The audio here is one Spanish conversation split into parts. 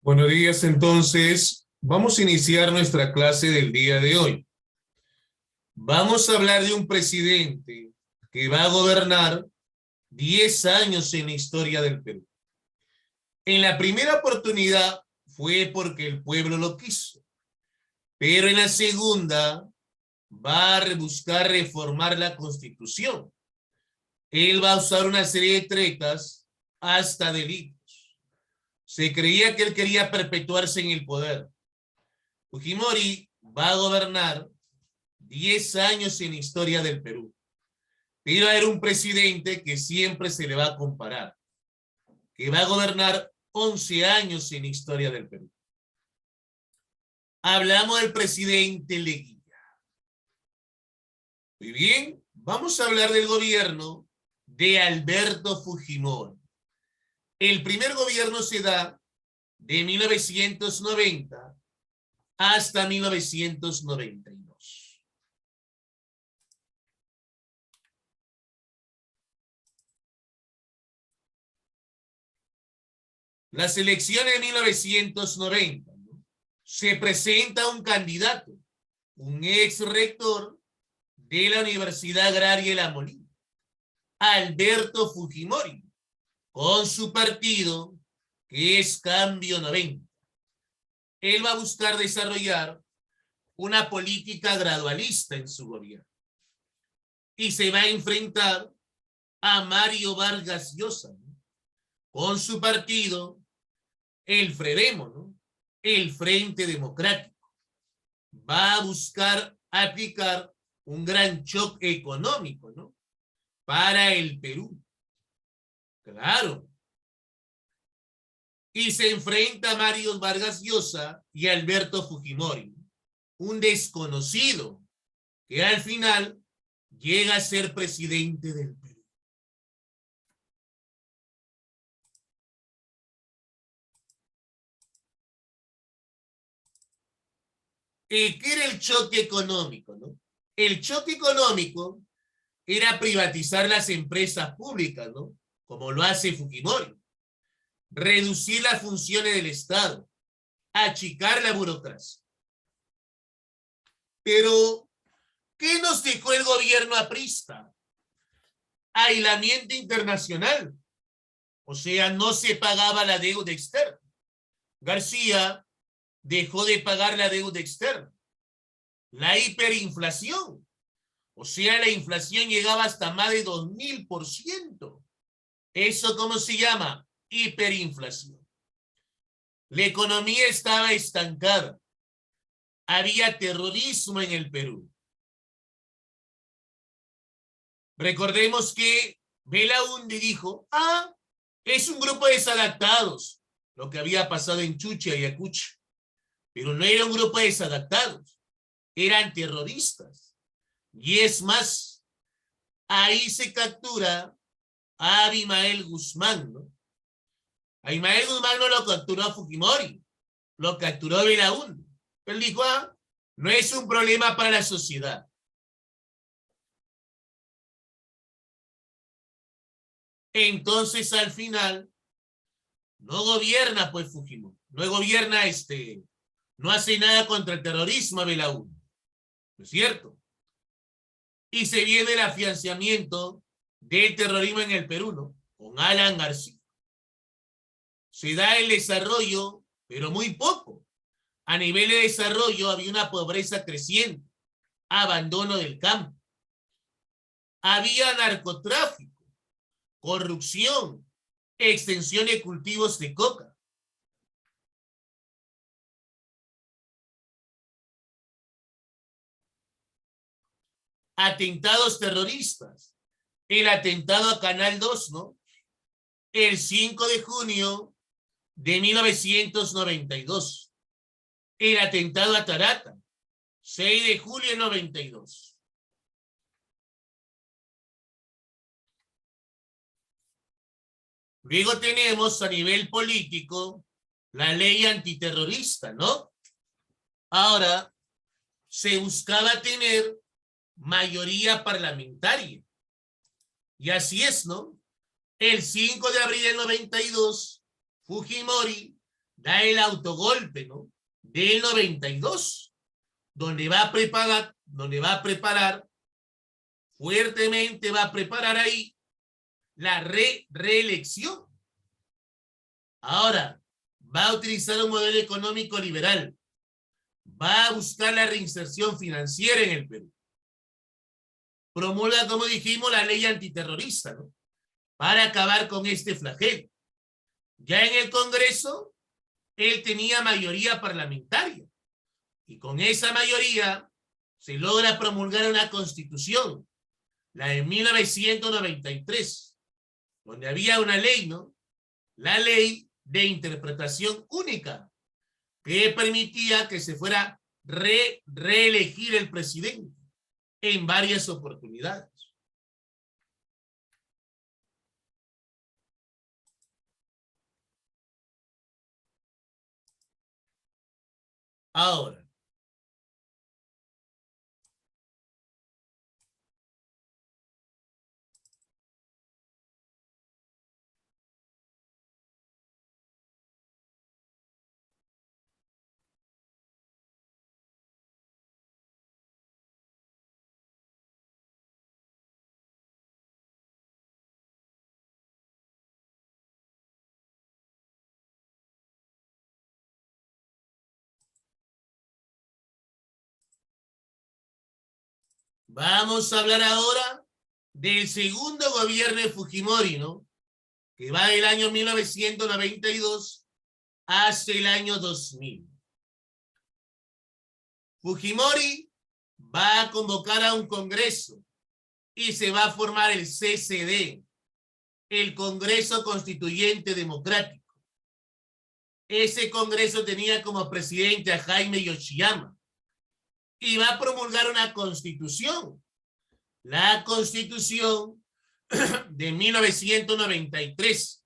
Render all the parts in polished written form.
Buenos días, entonces. Vamos a iniciar nuestra clase del día de hoy. Vamos a hablar de un presidente que va a gobernar 10 años en la historia del Perú. En la primera oportunidad fue porque el pueblo lo quiso, pero en la segunda va a buscar reformar la Constitución. Él va a usar una serie de tretas hasta delitos. Se creía que él quería perpetuarse en el poder. Fujimori va a gobernar 10 años en la historia del Perú. Pero era un presidente que siempre se le va a comparar, que va a gobernar 11 años en la historia del Perú. Hablamos del presidente Leguía. Muy bien, vamos a hablar del gobierno de Alberto Fujimori. El primer gobierno se da de 1990 hasta 1992. Las elecciones de 1990, ¿no? Se presenta un candidato, un ex rector de la Universidad Agraria de La Molina, Alberto Fujimori, con su partido, que es Cambio 90. Él va a buscar desarrollar una política gradualista en su gobierno y se va a enfrentar a Mario Vargas Llosa, ¿no? Con su partido, el FREDEMO, ¿no? El Frente Democrático. Va a buscar aplicar un gran choque económico, ¿no? Para el Perú. Claro. Y se enfrenta a Mario Vargas Llosa y a Alberto Fujimori, un desconocido que al final llega a ser presidente del Perú. ¿Qué era el choque económico, no? El choque económico era privatizar las empresas públicas, ¿no? Como lo hace Fujimori. Reducir las funciones del Estado, achicar la burocracia. Pero, ¿qué nos dejó el gobierno aprista? Aislamiento internacional. O sea, no se pagaba la deuda externa. García dejó de pagar la deuda externa. La hiperinflación. O sea, la inflación llegaba hasta más de 2000%. ¿Eso cómo se llama? Hiperinflación. La economía estaba estancada. Había terrorismo en el Perú. Recordemos que Belaúnde dijo, es un grupo de desadaptados, lo que había pasado en Chuchi y Ayacucho. Pero no era un grupo de desadaptados, eran terroristas. Y es más, ahí se captura a Abimael Guzmán, ¿no? A Abimael Guzmán no lo capturó Fujimori, lo capturó Belaúnde. Él dijo, no es un problema para la sociedad. Entonces, al final, no gobierna, pues, Fujimori. No gobierna, no hace nada contra el terrorismo, Belaúnde. ¿No es cierto? Y se viene el afianzamiento del terrorismo en el Perú, ¿no? Con Alan García. Se da el desarrollo, pero muy poco. A nivel de desarrollo había una pobreza creciente, abandono del campo. Había narcotráfico, corrupción, extensión de cultivos de coca. Atentados terroristas. El atentado a Canal 2, ¿no? El 5 de junio de 1992. El atentado a Tarata, 6 de julio de 92. Luego tenemos a nivel político la ley antiterrorista, ¿no? Ahora, se buscaba tener mayoría parlamentaria. Y así es, ¿no? El 5 de abril del 92, Fujimori da el autogolpe, ¿no?, del 92, donde va a preparar fuertemente, va a preparar ahí la reelección. Ahora, va a utilizar un modelo económico liberal, va a buscar la reinserción financiera en el Perú, promulga, como dijimos, la ley antiterrorista, ¿no?, para acabar con este flagelo. Ya en el Congreso, él tenía mayoría parlamentaria, y con esa mayoría se logra promulgar una constitución, la de 1993, donde había una ley, ¿no?, la ley de interpretación única, que permitía que se fuera reelegir el presidente en varias oportunidades. Ahora, vamos a hablar ahora del segundo gobierno de Fujimori, ¿no?, que va del año 1992 hasta el año 2000. Fujimori va a convocar a un congreso y se va a formar el CCD, el Congreso Constituyente Democrático. Ese congreso tenía como presidente a Jaime Yoshiyama y va a promulgar una constitución, la Constitución de 1993,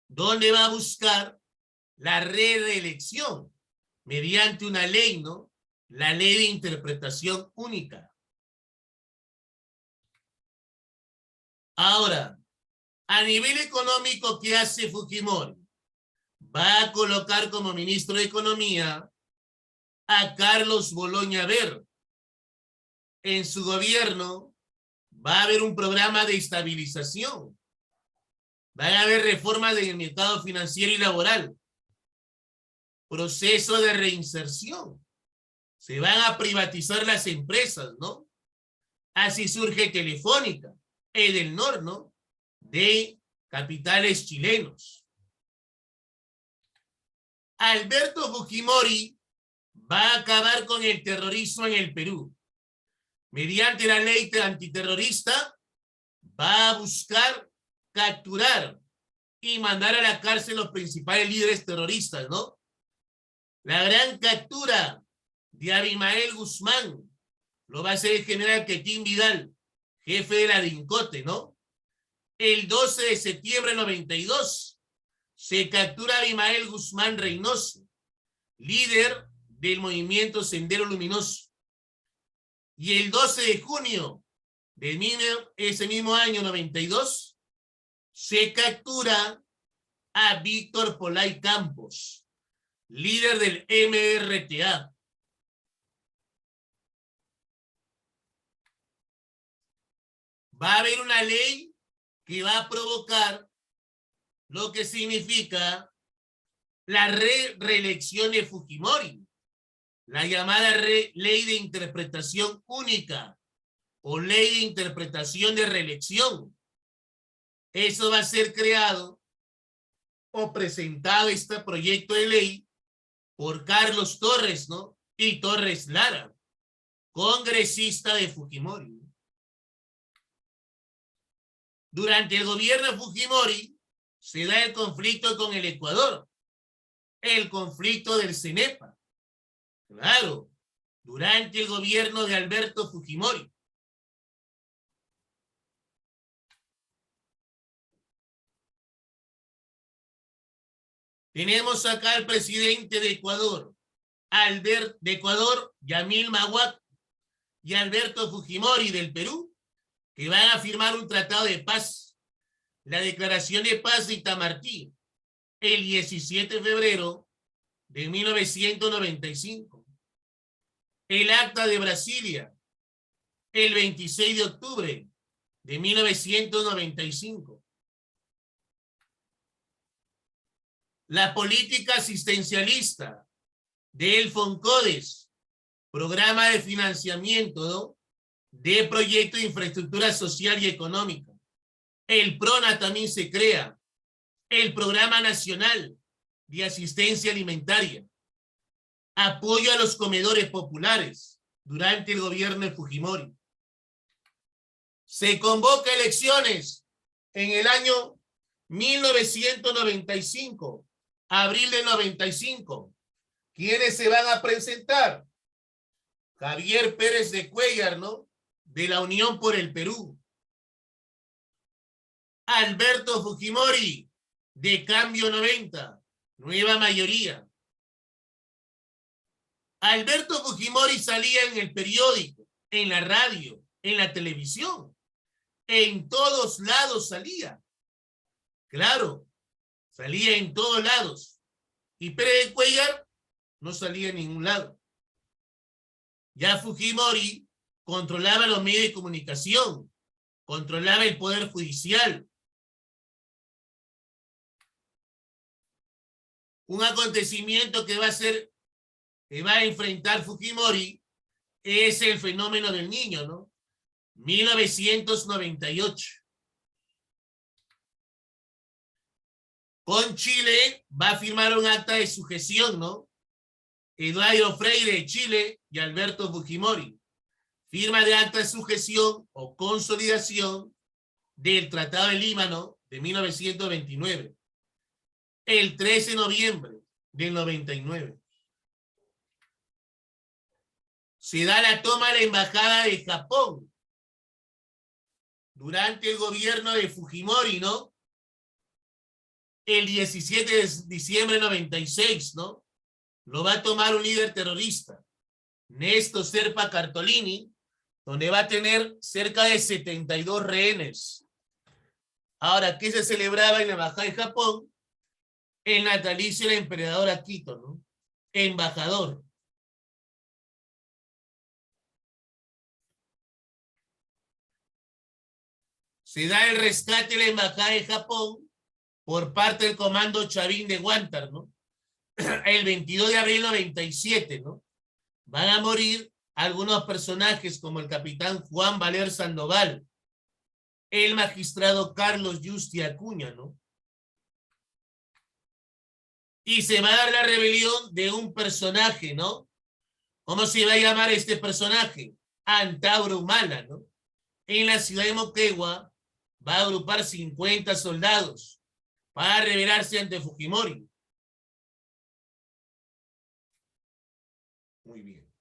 donde va a buscar la reelección mediante una ley, ¿no?, la ley de interpretación única. Ahora, a nivel económico, ¿qué hace Fujimori? Va a colocar como ministro de Economía a Carlos Boloña Ver. En su gobierno va a haber un programa de estabilización, van a haber reformas en el mercado financiero y laboral, proceso de reinserción, se van a privatizar las empresas, ¿no? Así surge Telefónica, Edelnor, ¿no?, de capitales chilenos. Alberto Fujimori va a acabar con el terrorismo en el Perú. Mediante la ley antiterrorista, va a buscar capturar y mandar a la cárcel los principales líderes terroristas, ¿no? La gran captura de Abimael Guzmán lo va a hacer el general Quetín Vidal, jefe de la DINCOTE, ¿no? El 12 de septiembre del 92 se captura a Abimael Guzmán Reynoso, líder del movimiento Sendero Luminoso. Y el 12 de junio de ese mismo año 92 se captura a Víctor Polay Campos, líder del MRTA. Va a haber una ley que va a provocar lo que significa la reelección de Fujimori, la llamada ley de interpretación única o ley de interpretación de reelección. Eso va a ser creado o presentado, este proyecto de ley, por Carlos Torres, ¿no?, y Torres Lara, congresista de Fujimori. Durante el gobierno de Fujimori se da el conflicto con el Ecuador, el conflicto del CENEPA. Claro, durante el gobierno de Alberto Fujimori. Tenemos acá al presidente de Ecuador, Yamil Mahuac, y Alberto Fujimori del Perú, que van a firmar un tratado de paz, la Declaración de Paz de Itamaraty, el 17 de febrero de 1995. El Acta de Brasilia, el 26 de octubre de 1995. La política asistencialista del FONCODES, Programa de Financiamiento de Proyectos de Infraestructura Social y Económica. El PRONA también se crea. El Programa Nacional de Asistencia Alimentaria. Apoyo a los comedores populares durante el gobierno de Fujimori. Se convoca elecciones en el año 1995, abril de 95. ¿Quiénes se van a presentar? Javier Pérez de Cuéllar, ¿no? De la Unión por el Perú. Alberto Fujimori, de Cambio 90, Nueva Mayoría. Alberto Fujimori salía en el periódico, en la radio, en la televisión. En todos lados salía. Claro, salía en todos lados. Y Pérez de Cuéllar no salía en ningún lado. Ya Fujimori controlaba los medios de comunicación, controlaba el poder judicial. Un acontecimiento que va a enfrentar Fujimori es el fenómeno del niño, ¿no? 1998. Con Chile va a firmar un acta de sujeción, ¿no? Eduardo Freire de Chile y Alberto Fujimori. Firma de acta de sujeción o consolidación del Tratado de Lima, ¿no? De 1929. El 13 de noviembre del 99. Se da la toma de la embajada de Japón durante el gobierno de Fujimori, ¿no? El 17 de diciembre de 96, ¿no? Lo va a tomar un líder terrorista, Néstor Serpa Cartolini, donde va a tener cerca de 72 rehenes. Ahora, ¿qué se celebraba en la embajada de Japón? El natalicio del emperador Akito, ¿no? Embajador. Se da el rescate de la embajada de Japón por parte del comando Chavín de Guantar, ¿no? El 22 de abril de 97, ¿no? Van a morir algunos personajes como el capitán Juan Valer Sandoval, el magistrado Carlos Yusti Acuña, ¿no? Y se va a dar la rebelión de un personaje, ¿no? ¿Cómo se va a llamar este personaje? Antauro Humala, ¿no? En la ciudad de Moquegua va a agrupar 50 soldados para rebelarse ante Fujimori. Muy bien.